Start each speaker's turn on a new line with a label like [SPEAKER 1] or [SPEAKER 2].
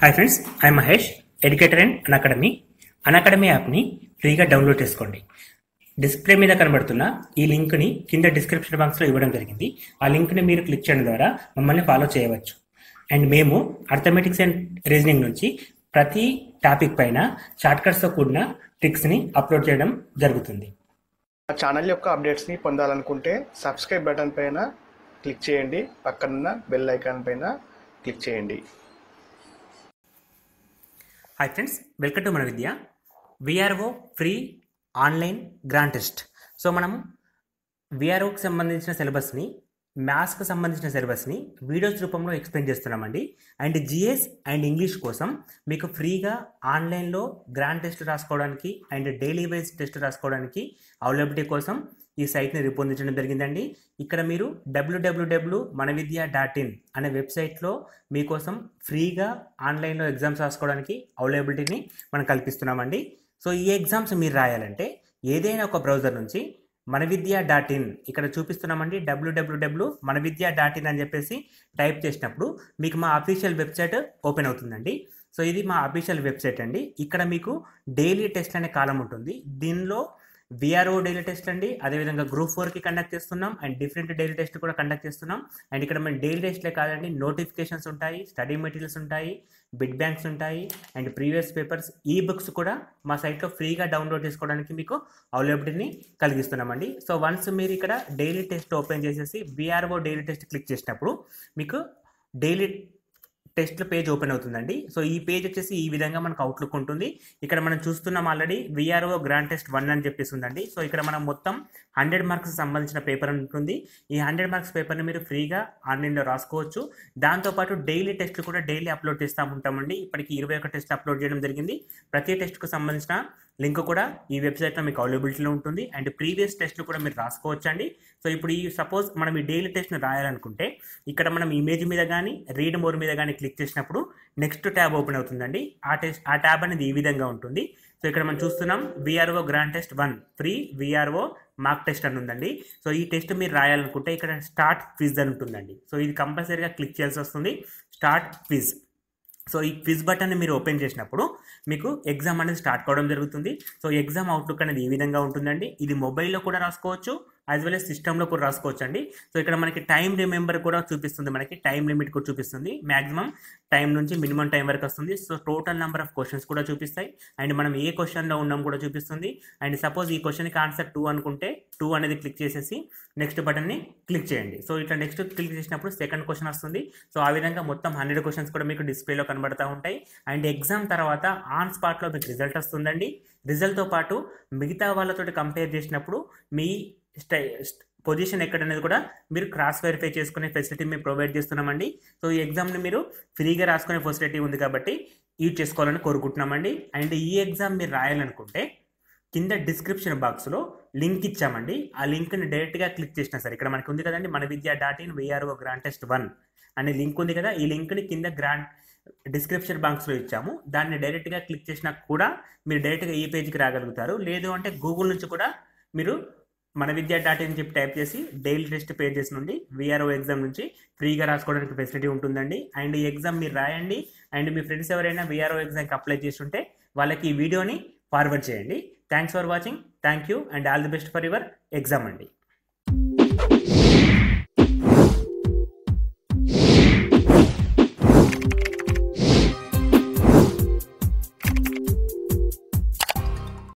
[SPEAKER 1] Hi friends, I Mahesh, educator and Unacademy యాప్ని ఫ్రీగా download చేసుకోండి. డిస్ప్లే మీద కనబడుతున్న ఈ లింక్ని కింద డిస్క్రిప్షన్ బాక్స్లో ఇవ్వడం జరిగింది. ఆ లింక్ని మీరు క్లిక్ చేయడం ద్వారా మమ్మల్ని ఫాలో చేయవచ్చు. అండ్ మేము అర్థమెటిక్స్ అండ్ రీజనింగ్ నుంచి ప్రతి టాపిక్ పైన షార్ట్కట్స్తో కూడిన ట్రిక్స్ని అప్లోడ్ చేయడం జరుగుతుంది.
[SPEAKER 2] ఆ ఛానల్ యొక్క అప్డేట్స్ని పొందాలనుకుంటే సబ్స్క్రైబ్ బటన్ పైన క్లిక్ చేయండి, పక్కనున్న బెల్ ఐకాన్ పైన క్లిక్ చేయండి.
[SPEAKER 1] హాయ్ ఫ్రెండ్స్, వెల్కమ్ టు మన Vidya. VRO free online grand test. So మనం విఆర్ఓకి సంబంధించిన సిలబస్ని, మ్యాథ్స్కి సంబంధించిన సిలబస్ని వీడియోస్ రూపంలో ఎక్స్ప్లెయిన్ చేస్తున్నామండి. అండ్ జిఎస్ అండ్ ఇంగ్లీష్ కోసం మీకు ఫ్రీగా ఆన్లైన్లో గ్రాండ్ టెస్ట్ రాసుకోవడానికి అండ్ డైలీ వైజ్ టెస్ట్ రాసుకోవడానికి అవైలబిలిటీ కోసం ఈ సైట్ని రూపొందించడం జరిగిందండి. ఇక్కడ మీరు www.manavidya.in అనే వెబ్సైట్లో మీకోసం ఫ్రీగా ఆన్లైన్లో ఎగ్జామ్స్ రాసుకోవడానికి అవైలబిలిటీని మనం కల్పిస్తున్నామండి. సో ఈ ఎగ్జామ్స్ మీరు రాయాలంటే ఏదైనా ఒక బ్రౌజర్ నుంచి manavidya.in ఇక్కడ చూపిస్తున్నామండి. www.manavidya.in అని చెప్పేసి టైప్ చేసినప్పుడు మీకు మా అఫీషియల్ వెబ్సైట్ ఓపెన్ అవుతుందండి. సో ఇది మా అఫీషియల్ వెబ్సైట్ అండి. ఇక్కడ మీకు డైలీ టెస్ట్ అనే కాలం ఉంటుంది. దీనిలో విఆర్ఓ డైలీ టెస్ట్ అండి, అదేవిధంగా గ్రూప్ 4కి కండక్ట్ చేస్తున్నాం అండ్ డిఫరెంట్ డైలీ టెస్ట్ కూడా కండక్ట్ చేస్తున్నాం. అండ్ ఇక్కడ మేము డైలీ టెస్ట్లే కాదండి, నోటిఫికేషన్స్ ఉంటాయి, స్టడీ మెటీరియల్స్ ఉంటాయి, బిడ్ బ్యాంక్స్ ఉంటాయి అండ్ ప్రీవియస్ పేపర్స్, ఈ బుక్స్ కూడా మా సైట్లో ఫ్రీగా డౌన్లోడ్ చేసుకోవడానికి మీకు అవైలబిలిటీని కలిగిస్తున్నామండి. సో వన్స్ మీరు ఇక్కడ డైలీ టెస్ట్ ఓపెన్ చేసేసి విఆర్ఓ డైలీ టెస్ట్ క్లిక్ చేసినప్పుడు మీకు డైలీ టెస్ట్ పేజ్ ఓపెన్ అవుతుందండి. సో ఈ పేజ్ వచ్చేసి ఈ విధంగా మనకు అవుట్లుక్ ఉంటుంది. ఇక్కడ మనం చూస్తున్నాం ఆల్రెడీ విఆర్ఓ గ్రాండ్ టెస్ట్ 1 అని చెప్పేసి ఉందండి. సో ఇక్కడ మనం మొత్తం 100 మార్క్స్ సంబంధించిన పేపర్ ఉంటుంది. ఈ 100 మార్క్స్ పేపర్ని మీరు ఫ్రీగా ఆన్లైన్లో రాసుకోవచ్చు. దాంతోపాటు డైలీ టెస్ట్లు కూడా డైలీ అప్లోడ్ చేస్తూ ఉంటామండి. ఇప్పటికి 21 టెస్ట్ అప్లోడ్ చేయడం జరిగింది. ప్రతి టెస్ట్కు సంబంధించిన లింక్ కూడా ఈ వెబ్సైట్లో మీకు అవైలబిలిటీలో ఉంటుంది. అండ్ ప్రీవియస్ టెస్ట్లు కూడా మీరు రాసుకోవచ్చు అండి. సో ఇప్పుడు ఈ సపోజ్ మనం ఈ డైలీ టెస్ట్ని రాయాలనుకుంటే ఇక్కడ మనం ఇమేజ్ మీద కానీ రీడ్ మోర్ మీద కానీ క్లిక్ చేసినప్పుడు నెక్స్ట్ ట్యాబ్ ఓపెన్ అవుతుందండి. ఆ ట్యాబ్ అనేది ఈ విధంగా ఉంటుంది. సో ఇక్కడ మనం చూస్తున్నాం VRO grand test 1 free VRO mark test అని ఉందండి. సో ఈ టెస్ట్ మీరు రాయాలనుకుంటే ఇక్కడ స్టార్ట్ క్విజ్ అని ఉంటుందండి. సో ఇది కంపల్సరీగా క్లిక్ చేయాల్సి వస్తుంది, స్టార్ట్ క్విజ్. సో ఈ క్విజ్ బటన్ని మీరు ఓపెన్ చేసినప్పుడు మీకు ఎగ్జామ్ అనేది స్టార్ట్ కావడం జరుగుతుంది. సో ఎగ్జామ్ అవుట్లుక్ అనేది ఈ విధంగా ఉంటుందండి. ఇది మొబైల్లో కూడా రాసుకోవచ్చు, యాజ్ వెల్ as సిస్టంలో కూడా రాసుకోవచ్చు అండి. సో ఇక్కడ మనకి టైం రిమెంబర్ కూడా చూపిస్తుంది, మనకి టైం లిమిట్ కూడా చూపిస్తుంది. మ్యాక్సిమం టైం నుంచి మినిమం టైం వరకు వస్తుంది. So total number of questions కూడా చూపిస్తాయి అండ్ మనం ఏ క్వశ్చన్లో ఉన్నాం కూడా చూపిస్తుంది. అండ్ సపోజ్ ఈ క్వశ్చన్కి ఆన్సర్ 2 అనుకుంటే 2 అనేది క్లిక్ చేసేసి నెక్స్ట్ బటన్ని క్లిక్ చేయండి. సో ఇట్లా నెక్స్ట్ క్లిక్ చేసినప్పుడు సెకండ్ క్వశ్చన్ వస్తుంది. సో ఆ విధంగా మొత్తం 100 క్వశ్చన్స్ కూడా మీకు డిస్ప్లేలో కనబడతా ఉంటాయి. అండ్ ఎగ్జామ్ తర్వాత ఆన్ స్పాట్లో మీకు రిజల్ట్ వస్తుందండి. రిజల్ట్తో పాటు మిగతా వాళ్ళతో కంపేర్ చేసినప్పుడు మీ పొజిషన్ ఎక్కడనేది కూడా మీరు క్రాస్ వెరిఫై చేసుకునే ఫెసిలిటీ మేము ప్రొవైడ్ చేస్తున్నామండి. సో ఈ ఎగ్జామ్ని మీరు ఫ్రీగా రాసుకునే ఫెసిలిటీ ఉంది కాబట్టి యూజ్ చేసుకోవాలని కోరుకుంటున్నామండి. అండ్ ఈ ఎగ్జామ్ మీరు రాయాలనుకుంటే కింద డిస్క్రిప్షన్ బాక్స్లో లింక్ ఇచ్చామండి. ఆ లింక్ని డైరెక్ట్గా క్లిక్ చేసినా సరే, ఇక్కడ మనకి ఉంది కదండి manavidya.in విఆర్ఓ గ్రాండ్ టెస్ట్ 1 అనే లింక్ ఉంది కదా, ఈ లింక్ని కింద డిస్క్రిప్షన్ బాక్స్లో ఇచ్చాము. దాన్ని డైరెక్ట్గా క్లిక్ చేసినా కూడా మీరు డైరెక్ట్గా ఈ పేజ్కి రాగలుగుతారు. లేదు అంటే గూగుల్ నుంచి కూడా మీరు manavidya.in చెప్పి టైప్ చేసి డైలీ టెస్ట్ పేజెస్ నుండి విఆర్ఓ ఎగ్జామ్ నుంచి ఫ్రీగా రాసుకోవడానికి ఫెసిలిటీ ఉంటుందండి. అండ్ ఈ ఎగ్జామ్ మీరు రాయండి అండ్ మీ ఫ్రెండ్స్ ఎవరైనా విఆర్ఓ ఎగ్జామ్కి అప్లై చేస్తుంటే వాళ్ళకి ఈ వీడియోని ఫార్వర్డ్ చేయండి. Thanks for watching, thank you and all the best for your exam అండి.